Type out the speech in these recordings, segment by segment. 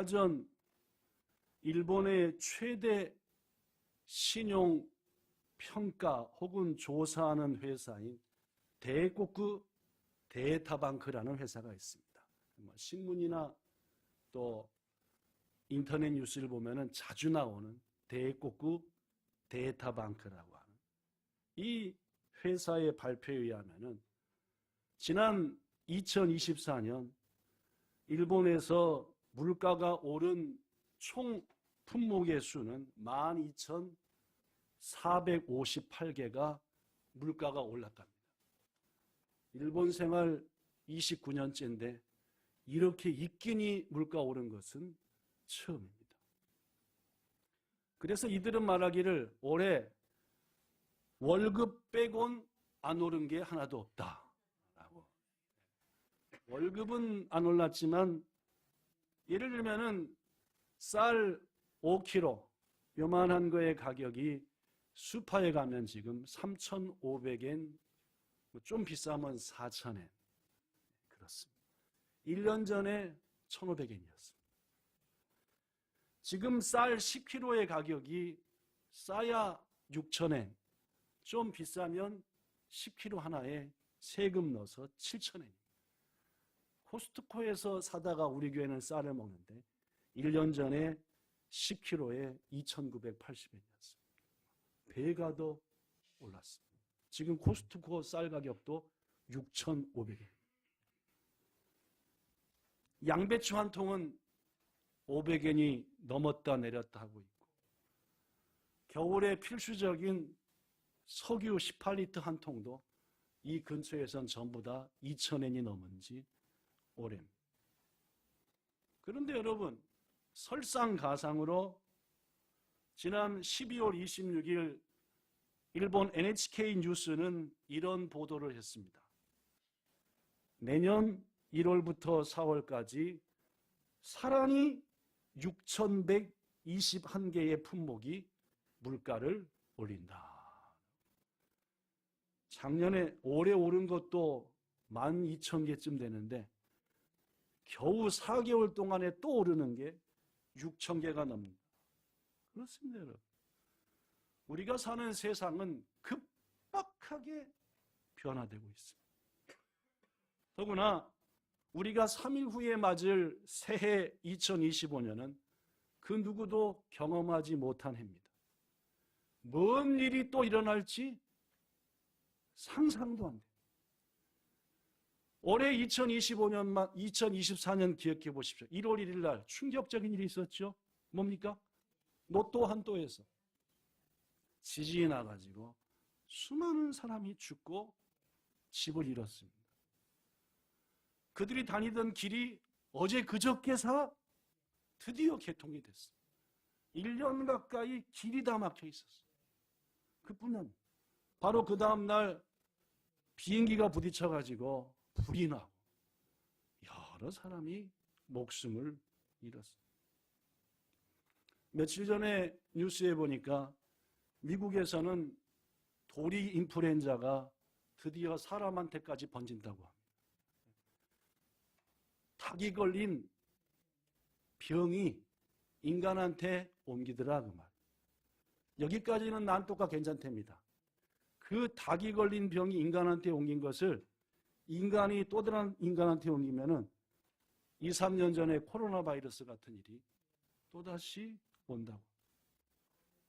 얼마 전 일본의 최대 신용 평가 혹은 조사하는 회사인 데이코쿠 데이터뱅크라는 회사가 있습니다. 신문이나 또 인터넷 뉴스를 보면은 자주 나오는 데이코쿠 데이터뱅크라고 하는 이 회사의 발표에 의하면은 지난 2024년 일본에서 물가가 오른 총 품목의 수는 12,458개가 물가가 올랐답니다. 일본 생활 29년째인데 이렇게 입긴히 물가 오른 것은 처음입니다. 그래서 이들은 말하기를 올해 월급 빼곤 안 오른 게 하나도 없다라고. 월급은 안 올랐지만 예를 들면은 쌀 5kg 요만한 거의 가격이 수파에 가면 지금 3,500엔, 좀 비싸면 4,000엔. 그렇습니다. 1년 전에 1,500엔이었습니다. 지금 쌀 10kg의 가격이 싸야 6,000엔, 좀 비싸면 10kg 하나에 세금 넣어서 7,000엔입니다. 코스트코에서 사다가 우리 교회는 쌀을 먹는데 1년 전에 10kg에 2,980엔이었습니다. 배가 더 올랐습니다. 지금 코스트코 쌀 가격도 6,500엔. 양배추 한 통은 500엔이 넘었다 내렸다 하고 있고, 겨울에 필수적인 석유 18리터 한 통도 이 근처에선 전부 다 2,000엔이 넘은지 오래입니다. 그런데 여러분, 설상가상으로 지난 12월 26일 일본 NHK 뉴스는 이런 보도를 했습니다. 내년 1월부터 4월까지 사란이 6,121개의 품목이 물가를 올린다. 작년에 올해 오른 것도 12,000개쯤 되는데 겨우 4개월 동안에 또 오르는 게 6,000개가 넘습니다. 그렇습니다, 여러분. 우리가 사는 세상은 급박하게 변화되고 있습니다. 더구나 우리가 3일 후에 맞을 새해 2025년은 그 누구도 경험하지 못한 해입니다. 뭔 일이 또 일어날지 상상도 안 돼요. 올해 2024년 기억해 보십시오. 1월 1일 날 충격적인 일이 있었죠. 뭡니까? 로또 한도에서 지진이 나가지고 수많은 사람이 죽고 집을 잃었습니다. 그들이 다니던 길이 어제 그저께서 드디어 개통이 됐어요. 1년 가까이 길이 다 막혀 있었어요. 그뿐이 아니에요. 바로 그 다음 날 비행기가 부딪혀가지고 불이 나고 여러 사람이 목숨을 잃었어요. 며칠 전에 뉴스에 보니까 미국에서는 도리 인플루엔자가 드디어 사람한테까지 번진다고 합니다. 닭이 걸린 병이 인간한테 옮기더라 그 말. 여기까지는 난또가 괜찮답니다. 그 닭이 걸린 병이 인간한테 옮긴 것을 인간이 또 다른 인간한테 옮기면은 2, 3년 전에 코로나 바이러스 같은 일이 또다시 온다고.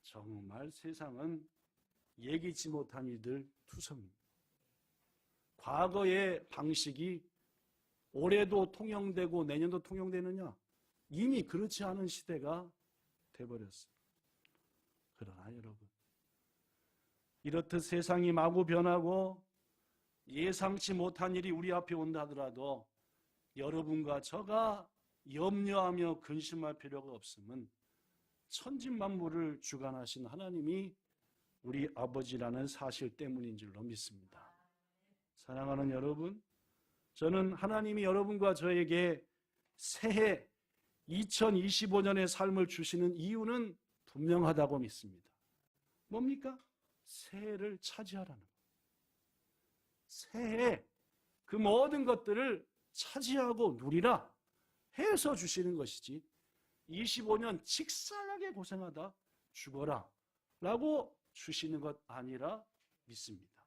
정말 세상은 예기치 못한 일들 투성입니다. 과거의 방식이 올해도 통용되고 내년도 통용되느냐? 이미 그렇지 않은 시대가 돼버렸어요. 그러나 여러분, 이렇듯 세상이 마구 변하고 예상치 못한 일이 우리 앞에 온다 하더라도 여러분과 저가 염려하며 근심할 필요가 없음은 천지만물을 주관하신 하나님이 우리 아버지라는 사실 때문인 줄로 믿습니다. 사랑하는 여러분, 저는 하나님이 여러분과 저에게 새해 2025년의 삶을 주시는 이유는 분명하다고 믿습니다. 뭡니까? 새해를 차지하라는 것. 새해 그 모든 것들을 차지하고 누리라 해서 주시는 것이지 25년 직살하게 고생하다 죽어라 라고 주시는 것 아니라 믿습니다.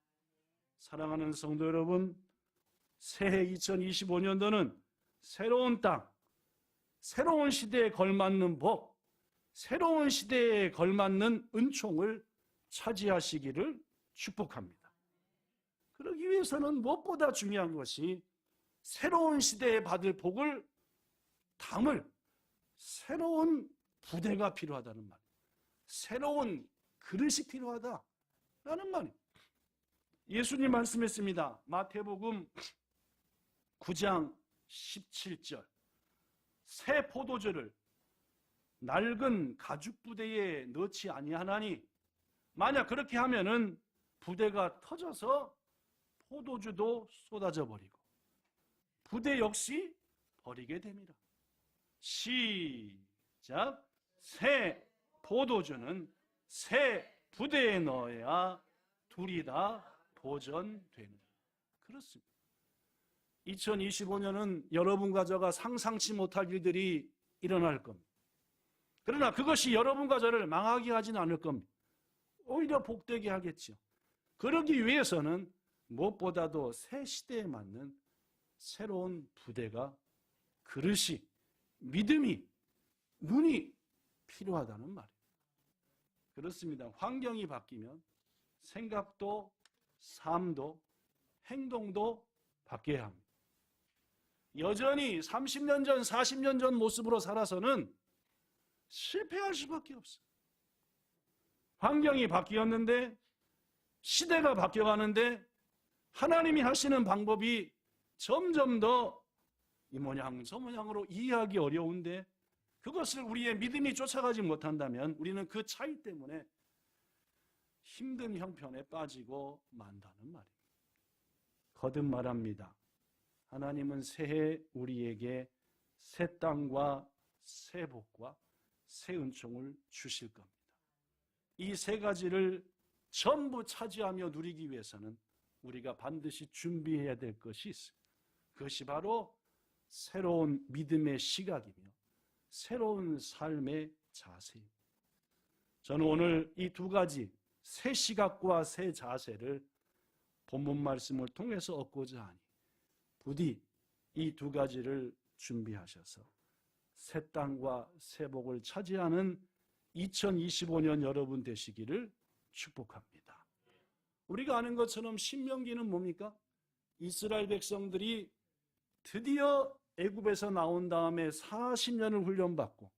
사랑하는 성도 여러분, 새해 2025년도는 새로운 땅, 새로운 시대에 걸맞는 복, 새로운 시대에 걸맞는 은총을 차지하시기를 축복합니다. 그러기 위해서는 무엇보다 중요한 것이 새로운 시대에 받을 복을 담을 새로운 부대가 필요하다는 말이에요. 새로운 그릇이 필요하다라는 말이에요. 예수님 말씀했습니다. 마태복음 9장 17절. 새 포도주를 낡은 가죽 부대에 넣지 아니하나니 만약 그렇게 하면은 부대가 터져서 포도주도 쏟아져 버리고 부대 역시 버리게 됩니다. 시작. 새 포도주는 새 부대에 넣어야 둘이 다 보존되는. 그렇습니다. 2025년은 여러분과 저가 상상치 못할 일들이 일어날 겁니다. 그러나 그것이 여러분과 저를 망하게 하지는 않을 겁니다. 오히려 복되게 하겠죠. 그러기 위해서는 무엇보다도 새 시대에 맞는 새로운 부대가, 그릇이, 믿음이, 눈이 필요하다는 말이에요. 그렇습니다. 환경이 바뀌면 생각도, 삶도, 행동도 바뀌어야 합니다. 여전히 30년 전, 40년 전 모습으로 살아서는 실패할 수밖에 없어요. 환경이 바뀌었는데, 시대가 바뀌어가는데 하나님이 하시는 방법이 점점 더 이 모양 저 모양으로 이해하기 어려운데 그것을 우리의 믿음이 쫓아가지 못한다면 우리는 그 차이 때문에 힘든 형편에 빠지고 만다는 말입니다. 거듭 말합니다. 하나님은 새해 우리에게 새 땅과 새 복과 새 은총을 주실 겁니다. 이 세 가지를 전부 차지하며 누리기 위해서는 우리가 반드시 준비해야 될 것이 있어요. 그것이 바로 새로운 믿음의 시각이며 새로운 삶의 자세입니다. 저는 오늘 이 두 가지 새 시각과 새 자세를 본문 말씀을 통해서 얻고자 하니 부디 이 두 가지를 준비하셔서 새 땅과 새 복을 차지하는 2025년 여러분 되시기를 축복합니다. 우리가 아는 것처럼 신명기는 뭡니까? 이스라엘 백성들이 드디어 애굽에서 나온 다음에 40년을 훈련받고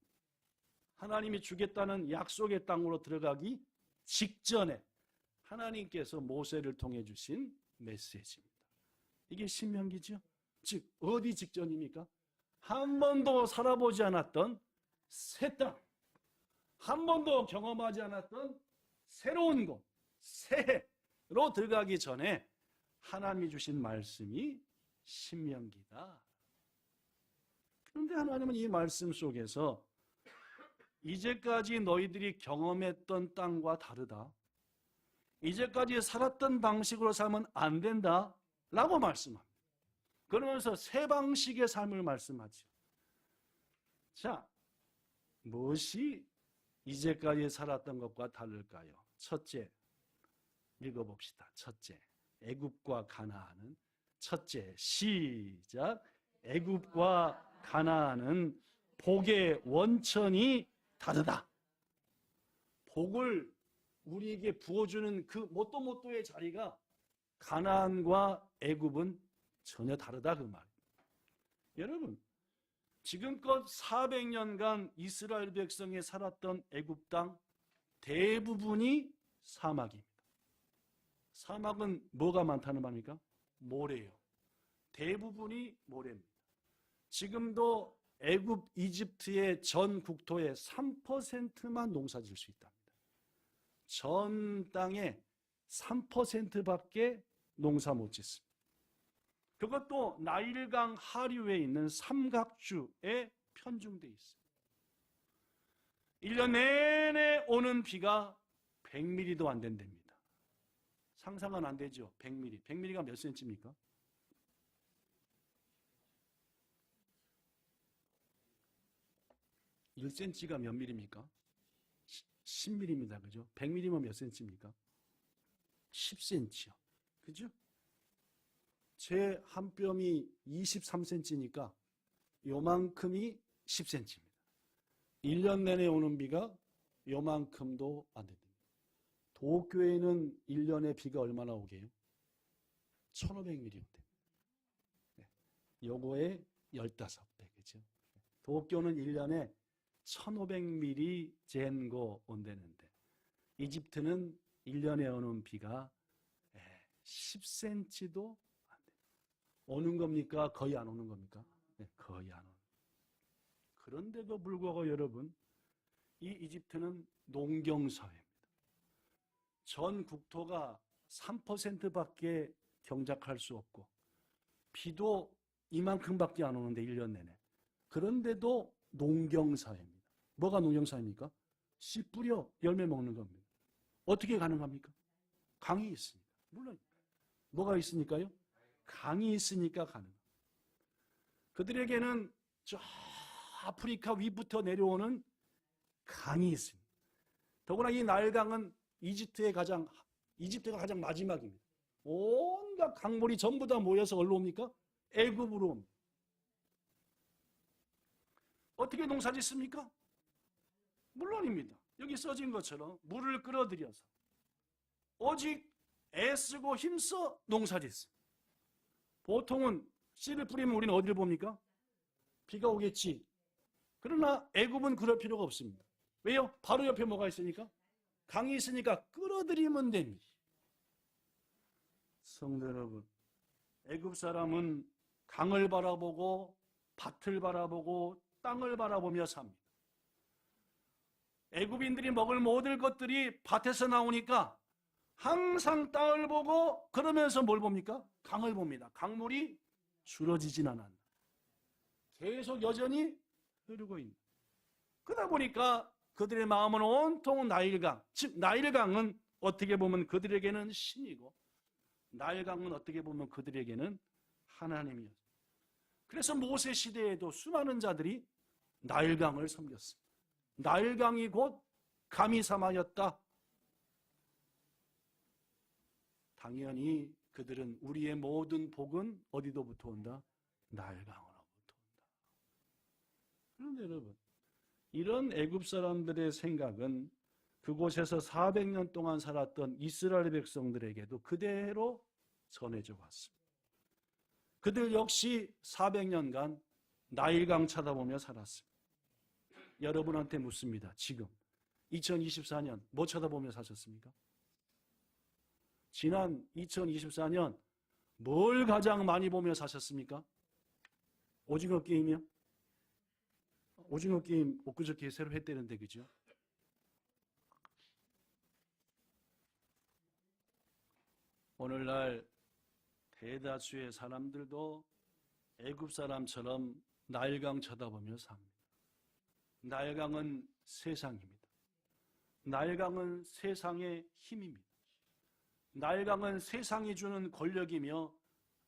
하나님이 주겠다는 약속의 땅으로 들어가기 직전에 하나님께서 모세를 통해 주신 메시지입니다. 이게 신명기죠. 즉 어디 직전입니까? 한 번도 살아보지 않았던 새 땅, 한 번도 경험하지 않았던 새로운 곳, 새해로 들어가기 전에 하나님이 주신 말씀이 신명기다. 그런데 하나님은 이 말씀 속에서 이제까지 너희들이 경험했던 땅과 다르다. 이제까지 살았던 방식으로 살면 안 된다. 라고 말씀합니다. 그러면서 새 방식의 삶을 말씀하죠. 자, 무엇이 이제까지 살았던 것과 다를까요? 첫째, 읽어봅시다. 첫째, 애굽과 가나안은 첫째, 시작. 애굽과 가나안은 복의 원천이 다르다. 복을 우리에게 부어주는 그 못도의 자리가 가나안과 애굽은 전혀 다르다 그 말이에요. 여러분, 지금껏 400년간 이스라엘 백성이 살았던 애굽 땅 대부분이 사막입니다. 사막은 뭐가 많다는 말입니까? 모래예요. 대부분이 모래입니다. 지금도 애굽, 이집트의 전 국토의 3%만 농사 지을 수 있답니다. 전 땅의 3%밖에 농사 못 짓습니다. 그것도 나일강 하류에 있는 삼각주에 편중되어 있습니다. 1년 내내 오는 비가 100mm도 안 된답니다. 상상은 안 되죠? 100mm. 100mm가 몇 센치입니까? 1cm가 몇 밀입니까? 10mm입니다. 그죠? 100mm면 몇 cm입니까? 10cm요. 그죠? 제 한 뼘이 23cm니까 요만큼이 10cm입니다. 1년 내내 오는 비가 요만큼도 안 됩니다. 도쿄에는 1년에 비가 얼마나 오게요? 1500mm 온대요. 네. 요거의 15배. 그죠? 도쿄는 1년에 1500mm 젠고 온다는데 이집트는 1년에 오는 비가 10cm도 안 돼요. 오는 겁니까? 거의 안 오는 겁니까? 네, 거의 안 오는. 그런데도 불구하고 여러분, 이 이집트는 농경사회입니다. 전 국토가 3%밖에 경작할 수 없고 비도 이만큼밖에 안 오는데 1년 내내. 그런데도 농경사회입니다. 뭐가 농경사회입니까? 씨 뿌려 열매 먹는 겁니다. 어떻게 가능합니까? 강이 있습니다. 물론 뭐가 있으니까요? 강이 있으니까 가능합니다. 그들에게는 저 아프리카 위부터 내려오는 강이 있습니다. 더구나 이 나일강은 이집트가 가장 마지막입니다. 온갖 강물이 전부 다 모여서 어디로 옵니까? 애굽으로 옵니다. 어떻게 농사 짓습니까? 물론입니다. 여기 써진 것처럼 물을 끌어들여서 오직 애쓰고 힘써 농사 짓습니다. 보통은 씨를 뿌리면 우리는 어디를 봅니까? 비가 오겠지. 그러나 애굽은 그럴 필요가 없습니다. 왜요? 바로 옆에 뭐가 있으니까? 강이 있으니까 끌어들이면 됩니다. 성도 여러분, 애굽 사람은 강을 바라보고 밭을 바라보고 땅을 바라보며 삽니다. 애굽인들이 먹을 모든 것들이 밭에서 나오니까 항상 땅을 보고 그러면서 뭘 봅니까? 강을 봅니다. 강물이 줄어지진 않았나. 계속 여전히 흐르고 있는. 그러다 보니까 그들의 마음은 온통 나일강, 즉 나일강은 어떻게 보면 그들에게는 신이고 나일강은 어떻게 보면 그들에게는 하나님이었어요. 그래서 모세 시대에도 수많은 자들이 나일강을 섬겼습니다. 나일강이 곧 가미사마였다. 당연히 그들은 우리의 모든 복은 어디로부터 온다? 나일강으로부터 온다. 그런데 여러분, 이런 애굽 사람들의 생각은 그곳에서 400년 동안 살았던 이스라엘 백성들에게도 그대로 전해져 왔습니다. 그들 역시 400년간 나일강 쳐다보며 살았습니다. 여러분한테 묻습니다. 지금 2024년 뭐 쳐다보며 사셨습니까? 지난 2024년 뭘 가장 많이 보며 사셨습니까? 오징어 게임이요? 오징어 게임 엊그저께 새로 했다는데 그죠? 오늘날 대다수의 사람들도 애굽 사람처럼 나일강 쳐다보며 삽니다. 나일강은 세상입니다. 나일강은 세상의 힘입니다. 나일강은 세상이 주는 권력이며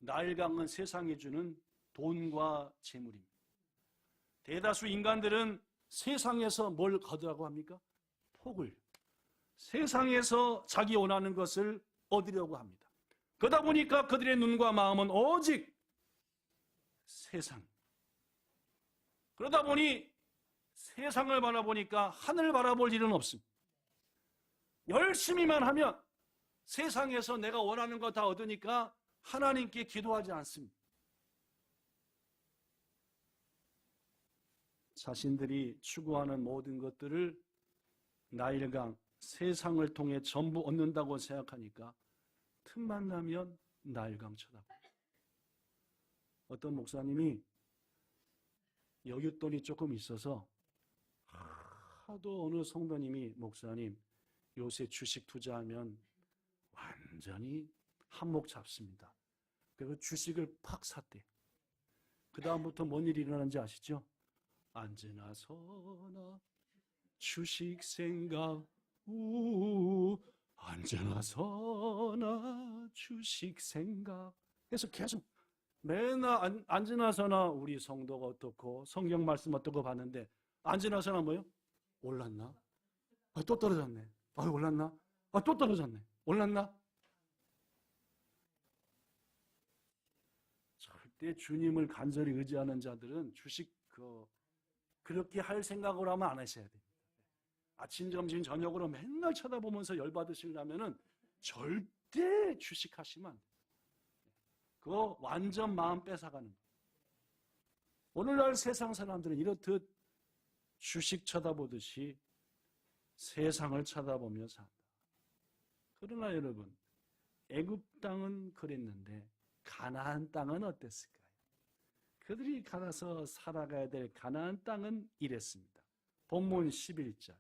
나일강은 세상이 주는 돈과 재물입니다. 대다수 인간들은 세상에서 뭘 거두라고 합니까? 폭을. 세상에서 자기 원하는 것을 얻으려고 합니다. 그러다 보니까 그들의 눈과 마음은 오직 세상. 그러다 보니 세상을 바라보니까 하늘 바라볼 일은 없습니다. 열심히만 하면 세상에서 내가 원하는 거 다 얻으니까 하나님께 기도하지 않습니다. 자신들이 추구하는 모든 것들을 나일강, 세상을 통해 전부 얻는다고 생각하니까 틈만 나면 나일강 쳐다봅니다. 어떤 목사님이 여윳돈이 조금 있어서 하도 어느 성도님이 목사님 요새 주식 투자하면 완전히 한몫 잡습니다. 그리고 주식을 팍 샀대요. 그 다음부터 뭔 일이 일어나는지 아시죠? 언제나 서나 주식 생각 언제나 서나 주식 생각 그래서 계속 맨날 언제나 서나 우리 성도가 어떻고 성경 말씀 어떻고 봤는데 안 지나서나 뭐요? 올랐나? 또 떨어졌네. 올랐나? 또 떨어졌네. 올랐나? 절대 주님을 간절히 의지하는 자들은 주식 그렇게 할 생각으로 하면 안 하셔야 됩니다. 아침, 점심, 저녁으로 맨날 쳐다보면서 열받으시려면은 절대 주식하시면 안 돼요. 그거 완전 마음 뺏어가는 거예요. 오늘날 세상 사람들은 이렇듯 주식 쳐다보듯이 세상을 쳐다보며 산다. 그러나 여러분, 애굽 땅은 그랬는데 가나안 땅은 어땠을까요? 그들이 가서 살아가야 될 가나안 땅은 이랬습니다. 본문 11절.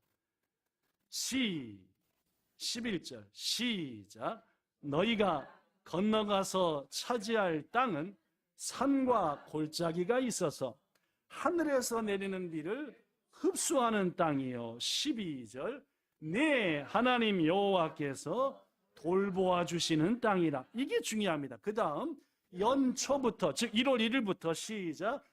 11절 시작. 너희가 건너가서 차지할 땅은 산과 골짜기가 있어서 하늘에서 내리는 비를 흡수하는 땅이요. 12절 네 하나님 여호와께서 돌보아 주시는 땅이라. 이게 중요합니다. 그 다음 연초부터 즉 1월 1일부터 시작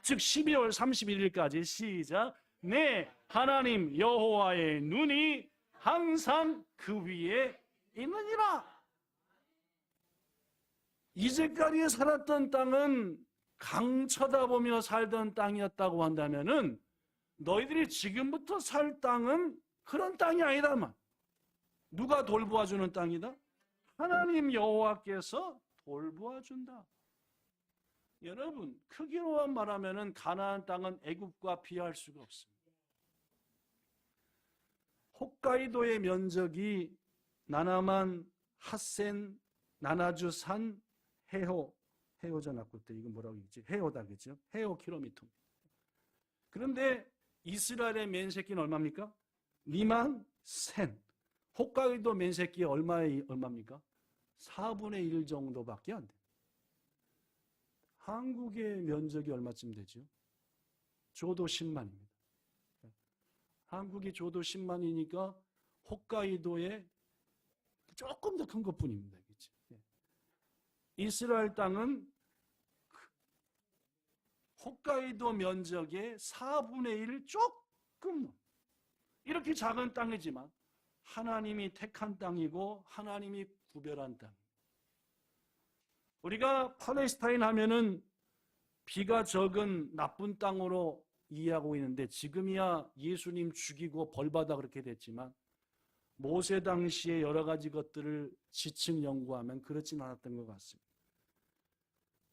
즉 12월 31일까지 시작 네 하나님 여호와의 눈이 항상 그 위에 있느니라. 이제까지 살았던 땅은 강 쳐다보며 살던 땅이었다고 한다면은 너희들이 지금부터 살 땅은 그런 땅이 아니다만 누가 돌보아주는 땅이다? 하나님 여호와께서 돌보아준다. 여러분 크기로만 말하면은 가나안 땅은 애굽과 비할 수가 없습니다. 홋카이도의 면적이 나나만, 핫센, 나나주 산, 해오잖아. 그때 이거 뭐라고 했지? 해오다 그죠? 해오 킬로미터입니다. 그런데 이스라엘의 면색기는 얼마입니까? 니만 센. 홋카이도 면색기 얼마입니까? 4분의 1 정도밖에 안 돼요. 한국의 면적이 얼마쯤 되죠? 조도 10만입니다. 한국이 조도 10만이니까 홋카이도에 조금 더 큰 것뿐입니다. 그렇죠? 이스라엘 땅은 홋카이도 면적의 4분의 1을 조금 이렇게 작은 땅이지만 하나님이 택한 땅이고 하나님이 구별한 땅. 우리가 팔레스타인 하면은 비가 적은 나쁜 땅으로 이해하고 있는데 지금이야 예수님 죽이고 벌받아 그렇게 됐지만 모세 당시에 여러 가지 것들을 지층 연구하면 그렇진 않았던 것 같습니다.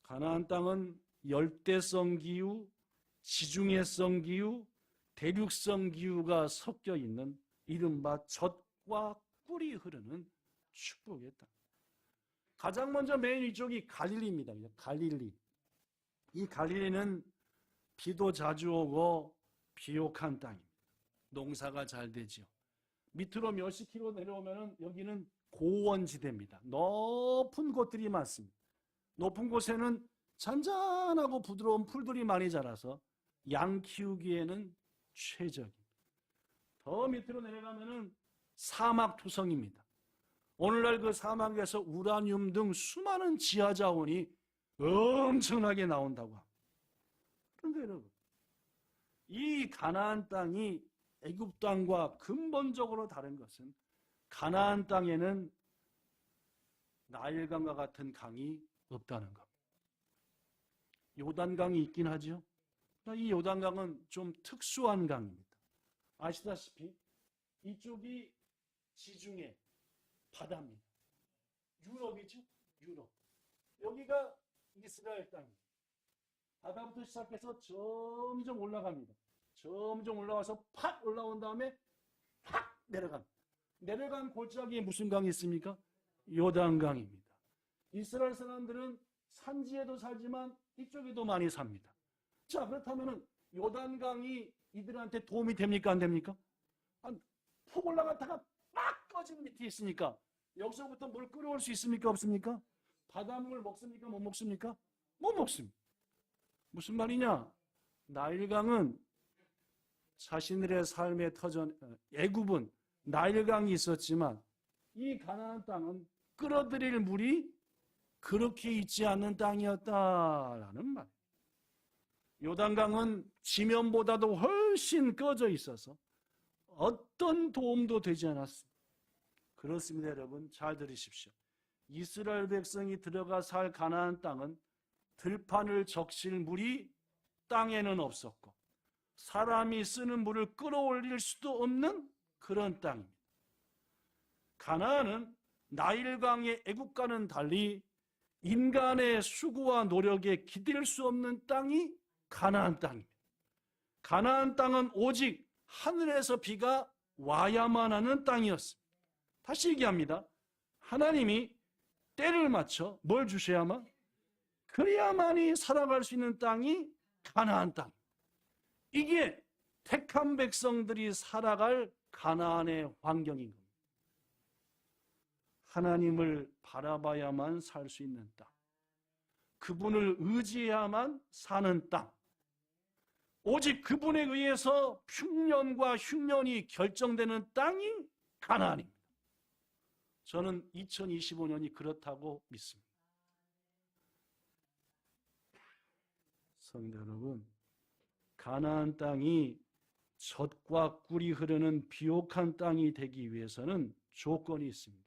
가나안 땅은 열대성 기후, 지중해성 기후, 대륙성 기후가 섞여 있는 이른바 젖과 꿀이 흐르는 축복의 땅. 가장 먼저 맨 위쪽이 갈릴리입니다. 갈릴리. 이 갈릴리는 비도 자주 오고 비옥한 땅입니다. 농사가 잘 되죠. 밑으로 몇십 킬로 내려오면 여기는 고원지대입니다. 높은 곳들이 많습니다. 높은 곳에는 잔잔하고 부드러운 풀들이 많이 자라서 양 키우기에는 최적입니다. 더 밑으로 내려가면 사막 투성입니다. 오늘날 그 사막에서 우라늄 등 수많은 지하자원이 엄청나게 나온다고 합니다. 그런데 여러분, 이 가나안 땅이 애굽 땅과 근본적으로 다른 것은 가나안 땅에는 나일강과 같은 강이 없다는 겁니다. 요단강이 있긴 하죠. 이 요단강은 좀 특수한 강입니다. 아시다시피 이쪽이 지중해 바다입니다. 유럽이죠. 유럽. 여기가 이스라엘 땅입니다. 바다부터 시작해서 점점 올라갑니다. 점점 올라와서 팍 올라온 다음에 팍 내려갑니다. 내려간 골짜기에 무슨 강이 있습니까? 요단강입니다. 이스라엘 사람들은 산지에도 살지만 이쪽에도 많이 삽니다. 자, 그렇다면 요단강이 이들한테 도움이 됩니까? 안 됩니까? 푹 올라갔다가 막 꺼진 밑에 있으니까 여기서부터 물 끌어올 수 있습니까? 없습니까? 바닷물 먹습니까? 못 먹습니까? 못 먹습니다. 무슨 말이냐? 나일강은 자신들의 삶의 터전, 애굽은 나일강이 있었지만 이 가나안 땅은 끌어들일 물이 그렇게 있지 않는 땅이었다라는 말. 요단강은 지면보다도 훨씬 꺼져 있어서 어떤 도움도 되지 않았습니다. 그렇습니다, 여러분. 잘 들으십시오. 이스라엘 백성이 들어가 살 가나안 땅은 들판을 적실 물이 땅에는 없었고 사람이 쓰는 물을 끌어올릴 수도 없는 그런 땅입니다. 가나안은 나일강의 애국과는 달리 인간의 수고와 노력에 기댈 수 없는 땅이 가나안 땅입니다. 가나안 땅은 오직 하늘에서 비가 와야만 하는 땅이었습니다. 다시 얘기합니다. 하나님이 때를 맞춰 뭘 주셔야만? 그래야만이 살아갈 수 있는 땅이 가나안 땅. 이게 택한 백성들이 살아갈 가나안의 환경인 겁니다. 하나님을 바라봐야만 살 수 있는 땅. 그분을 의지해야만 사는 땅. 오직 그분에 의해서 풍년과 흉년이 결정되는 땅이 가나안입니다. 저는 2025년이 그렇다고 믿습니다. 성도 여러분, 가나안 땅이 젖과 꿀이 흐르는 비옥한 땅이 되기 위해서는 조건이 있습니다.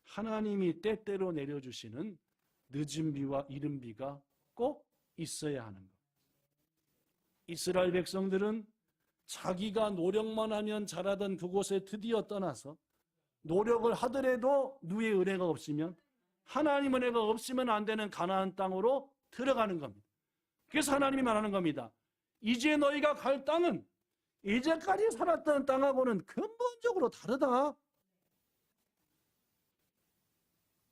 하나님이 때때로 내려주시는 늦은 비와 이른 비가 꼭 있어야 하는 것. 이스라엘 백성들은 자기가 노력만 하면 자라던 그곳에 드디어 떠나서 노력을 하더라도 누의 은혜가 없으면, 하나님 은혜가 없으면 안 되는 가나안 땅으로 들어가는 겁니다. 그래서 하나님이 말하는 겁니다. 이제 너희가 갈 땅은 이제까지 살았던 땅하고는 근본적으로 다르다.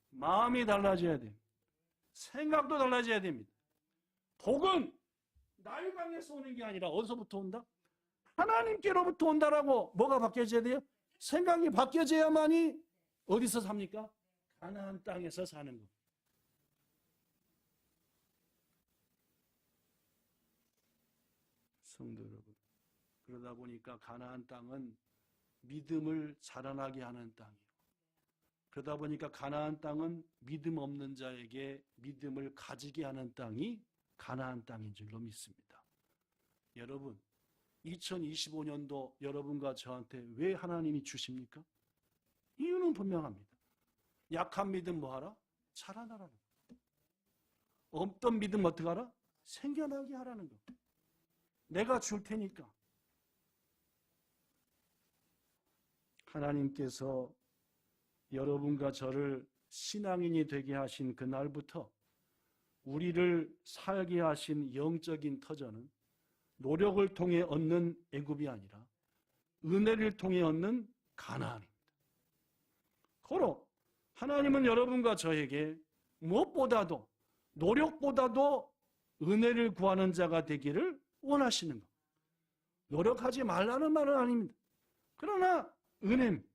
마음이 달라져야 됩니다. 생각도 달라져야 됩니다. 복은 나일강에서 오는 게 아니라 어디서부터 온다? 하나님께로부터 온다라고. 뭐가 바뀌어져야 돼요? 생각이 바뀌어져야만이 어디서 삽니까? 가나안 땅에서 사는 겁니다. 성도 여러분, 그러다 보니까 가나안 땅은 믿음을 자라나게 하는 땅이에요. 그러다 보니까 가나안 땅은 믿음 없는 자에게 믿음을 가지게 하는 땅이 가나안 땅인 줄로 믿습니다. 여러분, 2025년도 여러분과 저한테 왜 하나님이 주십니까? 이유는 분명합니다. 약한 믿음 뭐하라? 자라나라는 거. 없던 믿음 어떻게 하라? 생겨나게 하라는 거. 내가 줄 테니까. 하나님께서 여러분과 저를 신앙인이 되게 하신 그날부터 우리를 살게 하신 영적인 터전은 노력을 통해 얻는 애굽이 아니라 은혜를 통해 얻는 가나안입니다. 고로 하나님은 여러분과 저에게 무엇보다도 노력보다도 은혜를 구하는 자가 되기를 원하시는 것. 노력하지 말라는 말은 아닙니다. 그러나 은혜입니다.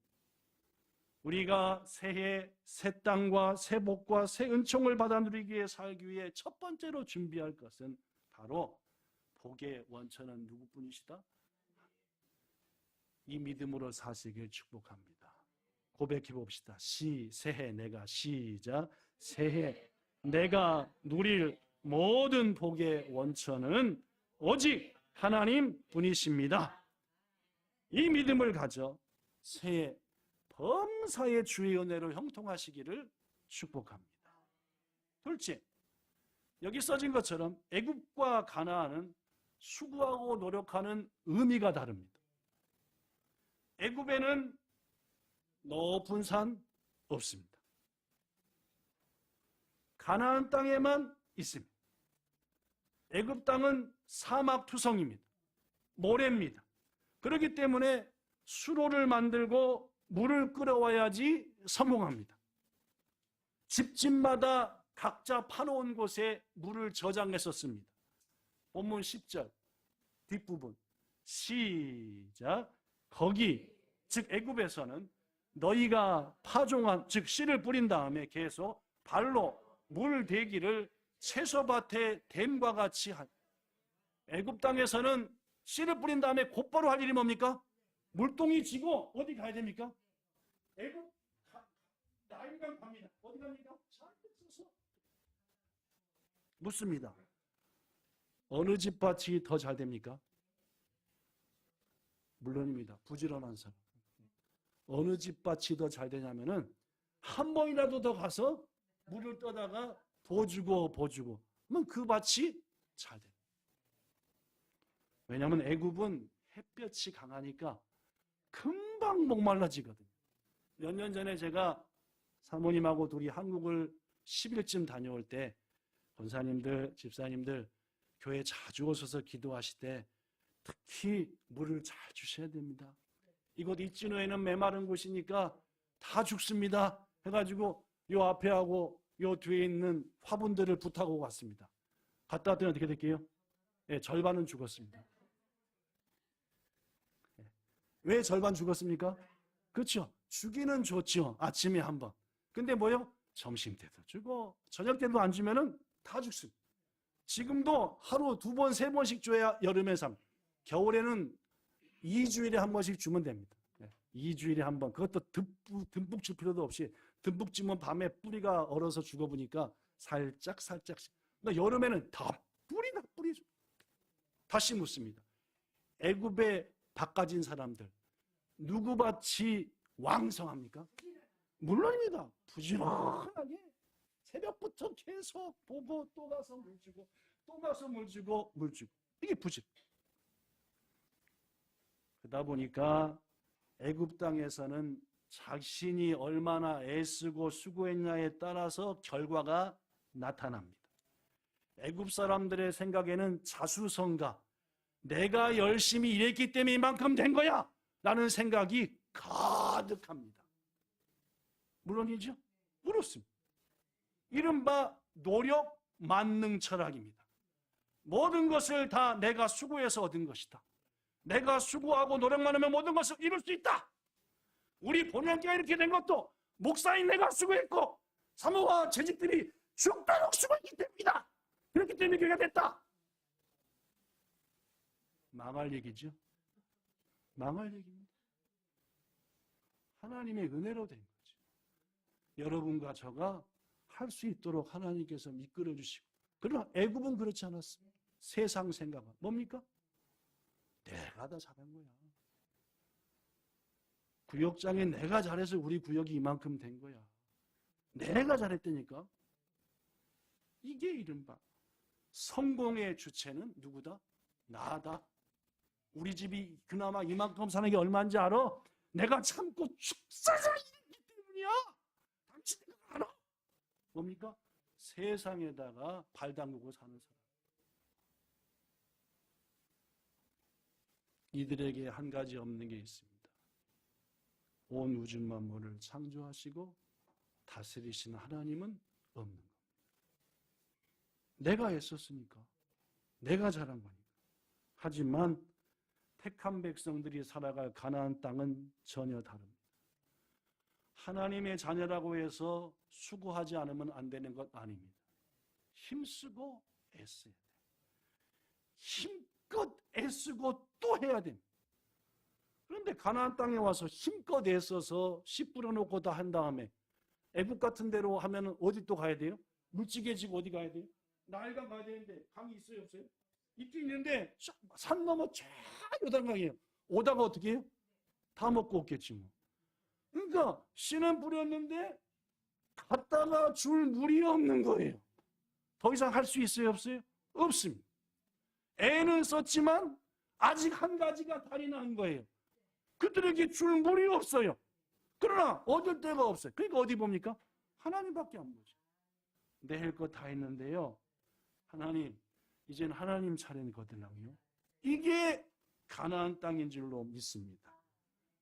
우리가 새해 새 땅과 새 복과 새 은총을 받아 누리기 위해 살기 위해 첫 번째로 준비할 것은 바로 복의 원천은 누구뿐이시다? 이 믿음으로 사시길 축복합니다. 고백해 봅시다. 새해 내가 시작. 새해 내가 누릴 모든 복의 원천은 오직 하나님 분이십니다. 이 믿음을 가져 새해 범사의 주의 은혜로 형통하시기를 축복합니다. 둘째, 여기 써진 것처럼 애굽과 가나안은 수고하고 노력하는 의미가 다릅니다. 애굽에는 높은 산 없습니다. 가나안 땅에만 있습니다. 애굽 땅은 사막 투성입니다. 모래입니다. 그렇기 때문에 수로를 만들고 물을 끌어와야지 성공합니다. 집집마다 각자 파놓은 곳에 물을 저장했었습니다. 본문 10절 뒷부분 시작. 거기 즉 애굽에서는 너희가 파종한 즉 씨를 뿌린 다음에 계속 발로 물 대기를 채소밭에 댐과 같이 한. 애굽 땅에서는 씨를 뿌린 다음에 곧바로 할 일이 뭡니까? 물동이 지고 어디 가야 됩니까? 애굽 나일강 갑니다. 어디 갑니까? 잔뜩 써서 묻습니다. 어느 집 밭이 더 잘 됩니까? 물론입니다. 부지런한 사람. 어느 집 밭이 더 잘 되냐면은 한 번이라도 더 가서 물을 떠다가 보주고 그러면 그 밭이 잘 돼. 왜냐하면 애굽은 햇볕이 강하니까 금방 목말라지거든요. 몇 년 전에 제가 사모님하고 둘이 한국을 10일쯤 다녀올 때 권사님들, 집사님들 교회 자주 오셔서 기도하실 때 특히 물을 잘 주셔야 됩니다. 이곳 이진호에는 메마른 곳이니까 다 죽습니다. 해가지고 요 앞에 하고 요 뒤에 있는 화분들을 부탁하고 갔습니다. 갔다 왔더니 어떻게 될게요? 예, 절반은 죽었습니다. 예. 왜 절반 죽었습니까? 그렇죠. 주기는 좋죠. 아침에 한 번. 근데 뭐요? 점심 때도 주고 저녁 때도 안 주면은 다 죽습니다. 지금도 하루 2번, 3번씩 줘야 여름에 삶. 겨울에는 2주일에 한 번씩 주면 됩니다. 2주일에 한 번. 그것도 듬뿍 줄 필요도 없이 듬뿍 주면 밤에 뿌리가 얼어서 죽어보니까 살짝씩. 그러니까 여름에는 다 뿌리 줘. 다시 묻습니다. 애굽에 밭 가진 사람들 누구 밭이 왕성합니까? 물론입니다. 부지런하게 새벽부터 계속 보고 또 가서 물 주고 또 가서 물 주고 이게 부지런. 그러다 보니까 애굽 땅에서는 자신이 얼마나 애쓰고 수고했냐에 따라서 결과가 나타납니다. 애굽 사람들의 생각에는 자수성가, 내가 열심히 일했기 때문에 이만큼 된 거야 라는 생각이 가득합니다. 물론이죠? 그렇습니다. 이른바 노력 만능 철학입니다. 모든 것을 다 내가 수고해서 얻은 것이다. 내가 수고하고 노력만 하면 모든 것을 이룰 수 있다. 우리 본향교가 이렇게 된 것도 목사인 내가 수고했고 사모와 재직들이 죽도록 수고했기 때문이다. 그렇기 때문에 교회가 됐다. 망할 얘기죠. 망할 얘기입니다. 하나님의 은혜로 된 거죠. 여러분과 저가 할 수 있도록 하나님께서 이끌어 주시고. 그러나 애굽은 그렇지 않았습니다. 세상 생각은 뭡니까? 내가 다 잘한 거야. 구역장에 내가 잘해서 우리 구역이 이만큼 된 거야. 내가 잘했다니까. 이게 이른바 성공의 주체는 누구다? 나다. 우리 집이 그나마 이만큼 사는 게 얼마인지 알아? 내가 참고 축사서 일했기 때문이야. 당신이 그거 알아? 뭡니까? 세상에다가 발 담그고 사는 사람. 이들에게 한 가지 없는 게 있습니다. 온 우주 만물을 창조하시고 다스리시는 하나님은 없는 겁니다. 내가 애썼으니까. 내가 잘한 거니까. 하지만 택한 백성들이 살아갈 가나안 땅은 전혀 다릅니다. 하나님의 자녀라고 해서 수고하지 않으면 안 되는 것 아닙니다. 힘쓰고 애써야 돼요. 힘껏 애쓰고 또 해야 됩니다. 그런데 가나안 땅에 와서 힘껏 애써서 씨 뿌려놓고 다 한 다음에 애국 같은 데로 하면 어디 또 가야 돼요? 물찌개지고 어디 가야 돼요? 나일강 가야 되는데 강이 있어요 없어요? 있긴 있는데 산 넘어 쫙 요단강이에요. 오다가 어떻게 해요? 다 먹고 없겠지 뭐. 그러니까 씨는 뿌렸는데 갔다가 줄 물이 없는 거예요. 더 이상 할 수 있어요 없어요? 없습니다. 애는 썼지만 아직 한 가지가 달이 난 거예요. 그들에게 줄 물이 없어요. 그러나 얻을 데가 없어요. 그러니까 어디 봅니까? 하나님밖에 안 보죠. 내 할 거 다 했는데요. 하나님, 이제는 하나님 차례거든요. 이게 가나안 땅인 줄로 믿습니다.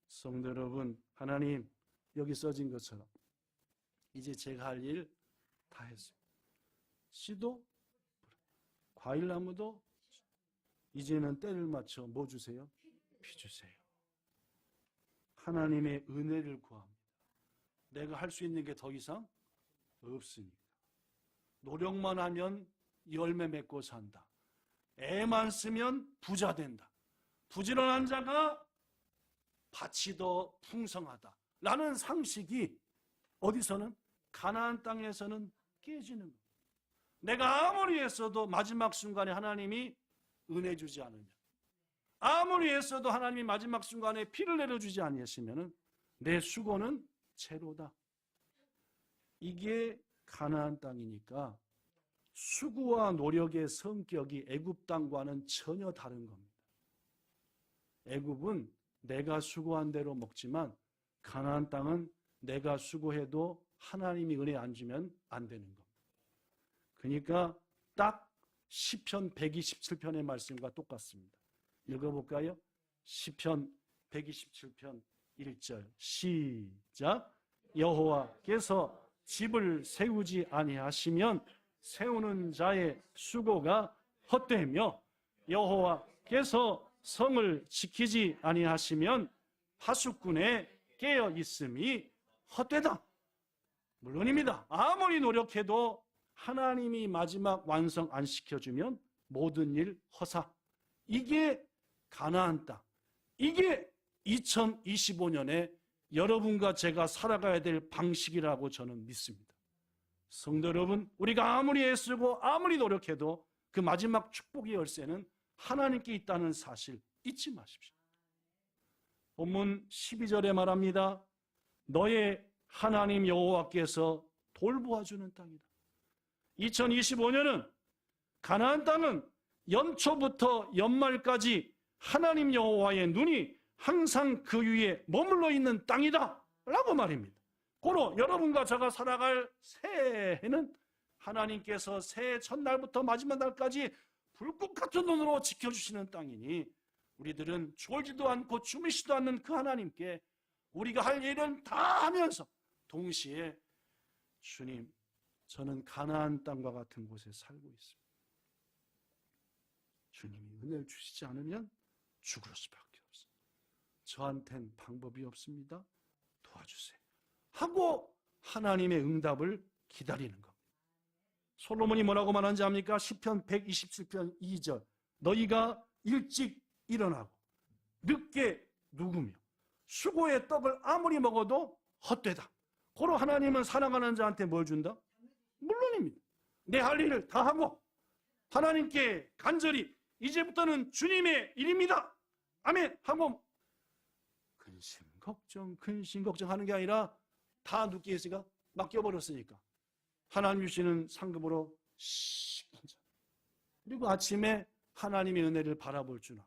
성도 여러분, 하나님 여기 써진 것처럼 이제 제가 할 일 다 했어요. 씨도 과일나무도 이제는 때를 맞춰 뭐 주세요? 피 주세요. 하나님의 은혜를 구합니다. 내가 할 수 있는 게 더 이상 없으니까. 노력만 하면 열매 맺고 산다. 애만 쓰면 부자 된다. 부지런한 자가 밭이 더 풍성하다. 라는 상식이 어디서는 가나안 땅에서는 깨지는 거예요. 내가 아무리 했어도 마지막 순간에 하나님이 은혜 주지 않으면, 아무리 했어도 하나님이 마지막 순간에 피를 내려주지 아니하시면 내 수고는 채로다. 이게 가나안 땅이니까 수고와 노력의 성격이 애굽 땅과는 전혀 다른 겁니다. 애굽은 내가 수고한 대로 먹지만 가나안 땅은 내가 수고해도 하나님이 은혜 안 주면 안 되는 겁니다. 그러니까 딱 시편 127편의 말씀과 똑같습니다. 읽어볼까요? 시편 127편 1절 시작. 여호와께서 집을 세우지 아니하시면 세우는 자의 수고가 헛되며 여호와께서 성을 지키지 아니하시면 파수꾼의 깨어 있음이 헛되다. 물론입니다. 아무리 노력해도 하나님이 마지막 완성 안 시켜주면 모든 일 허사. 이게 가나안 땅. 이게 2025년에 여러분과 제가 살아가야 될 방식이라고 저는 믿습니다. 성도 여러분, 우리가 아무리 애쓰고 아무리 노력해도 그 마지막 축복의 열쇠는 하나님께 있다는 사실 잊지 마십시오. 본문 12절에 말합니다. 너의 하나님 여호와께서 돌보아주는 땅이다. 2025년은 가나안 땅은 연초부터 연말까지 하나님 여호와의 눈이 항상 그 위에 머물러 있는 땅이다 라고 말입니다. 고로 여러분과 제가 살아갈 새해는 하나님께서 새해 첫날부터 마지막 날까지 불꽃 같은 눈으로 지켜주시는 땅이니 우리들은 졸지도 않고 주무시지도 않는 그 하나님께 우리가 할 일은 다 하면서 동시에 주님, 저는 가나안 땅과 같은 곳에 살고 있습니다. 주님이 은혜를 주시지 않으면 죽을 수밖에 없습니다. 저한텐 방법이 없습니다. 도와주세요. 하고 하나님의 응답을 기다리는 겁니다. 솔로몬이 뭐라고 말하는지 압니까? 시편 127편 2절 너희가 일찍 일어나고 늦게 누구며 수고의 떡을 아무리 먹어도 헛되다. 고로 하나님은 사랑하는 자한테 뭘 준다? 물론입니다. 내 할 일을 다 하고 하나님께 간절히 이제부터는 주님의 일입니다. 아멘 하고 근심 걱정하는 게 아니라 다 누게 했으니까 맡겨버렸으니까 하나님 주시는 상급으로 혼자 그리고 아침에 하나님의 은혜를 바라볼 줄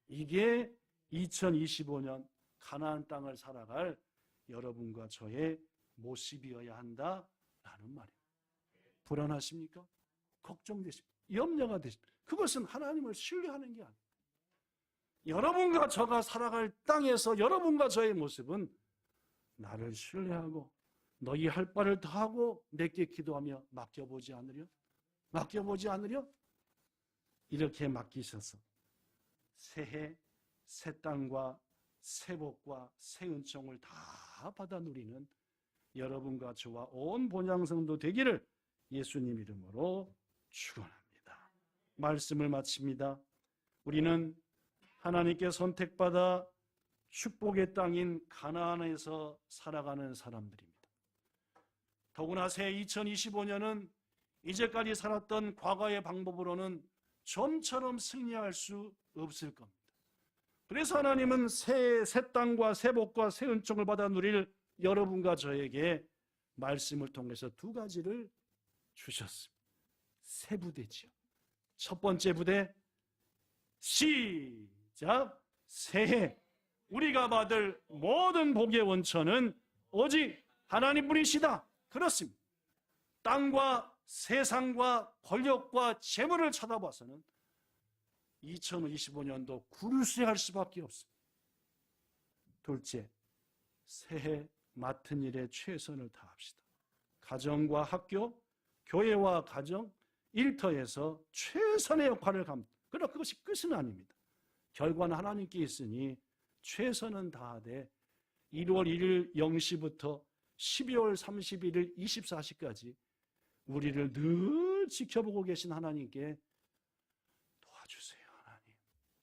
이게 2025년 가나안 땅을 살아갈 여러분과 저의 모습이어야 한다라는 말이에요. 불안하십니까? 걱정되십니까? 염려가 되십니까? 그것은 하나님을 신뢰하는 게 아니에요. 여러분과 저가 살아갈 땅에서 여러분과 저의 모습은 나를 신뢰하고 너희 할 바를 다 하고 내게 기도하며 맡겨보지 않으려? 이렇게 맡기셔서 새해 새 땅과 새 복과 새 은총을 다 받아 누리는 여러분과 저와 온 본향성도 되기를 예수님 이름으로 축원합니다. 말씀을 마칩니다. 우리는 하나님께 선택받아 축복의 땅인 가나안에서 살아가는 사람들입니다. 더구나 새해 2025년은 이제까지 살았던 과거의 방법으로는 좀처럼 승리할 수 없을 겁니다. 그래서 하나님은 새 땅과 새 복과 새 은총을 받아 누릴 여러분과 저에게 말씀을 통해서 두 가지를 주셨습니다. 세 부대지요. 첫 번째 부대 시작. 새해 우리가 받을 모든 복의 원천은 오직 하나님뿐이시다. 그렇습니다. 땅과 세상과 권력과 재물을 쳐다봐서는 2025년도 구루쇠할 수밖에 없습니다. 둘째, 새해 맡은 일에 최선을 다합시다. 가정과 학교, 교회와 가정, 일터에서 최선의 역할을 합니다. 그러나 그것이 끝은 아닙니다. 결과는 하나님께 있으니 최선은 다하되 1월 1일 0시부터 12월 31일 24시까지 우리를 늘 지켜보고 계신 하나님께 도와주세요 하나님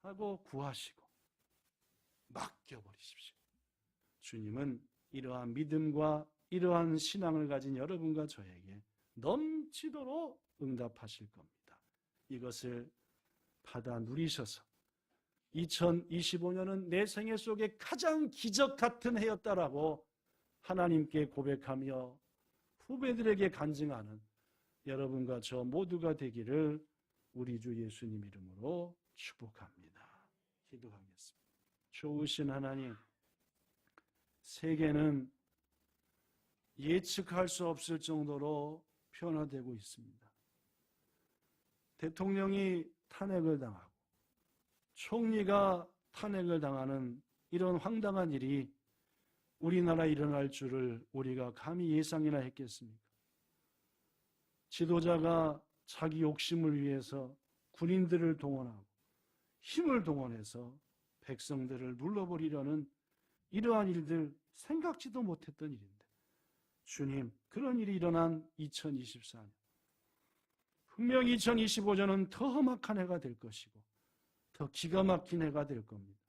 하고 구하시고 맡겨버리십시오. 주님은 이러한 믿음과 이러한 신앙을 가진 여러분과 저에게 넘치도록 응답하실 겁니다. 이것을 받아 누리셔서 2025년은 내 생애 속에 가장 기적 같은 해였다라고 하나님께 고백하며 후배들에게 간증하는 여러분과 저 모두가 되기를 우리 주 예수님 이름으로 축복합니다. 기도하겠습니다. 좋으신 하나님, 세계는 예측할 수 없을 정도로 변화되고 있습니다. 대통령이 탄핵을 당하고 총리가 탄핵을 당하는 이런 황당한 일이 우리나라에 일어날 줄을 우리가 감히 예상이나 했겠습니까? 지도자가 자기 욕심을 위해서 군인들을 동원하고 힘을 동원해서 백성들을 눌러버리려는 이러한 일들 생각지도 못했던 일인데, 주님, 그런 일이 일어난 2024년, 분명히 2025년은 더 험악한 해가 될 것이고 더 기가 막힌 해가 될 겁니다.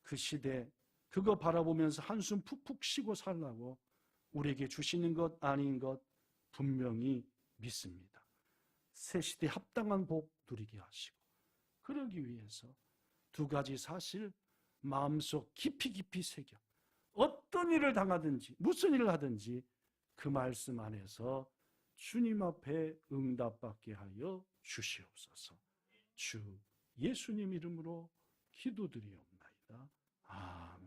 그 시대 그거 바라보면서 한숨 푹푹 쉬고 살라고 우리에게 주시는 것 아닌 것 분명히 믿습니다. 새 시대에 합당한 복 누리게 하시고, 그러기 위해서 두 가지 사실 마음속 깊이 새겨 어떤 일을 당하든지 무슨 일을 하든지 그 말씀 안에서 주님 앞에 응답받게 하여 주시옵소서. 주 예수님 이름으로 기도드리옵나이다. 아멘.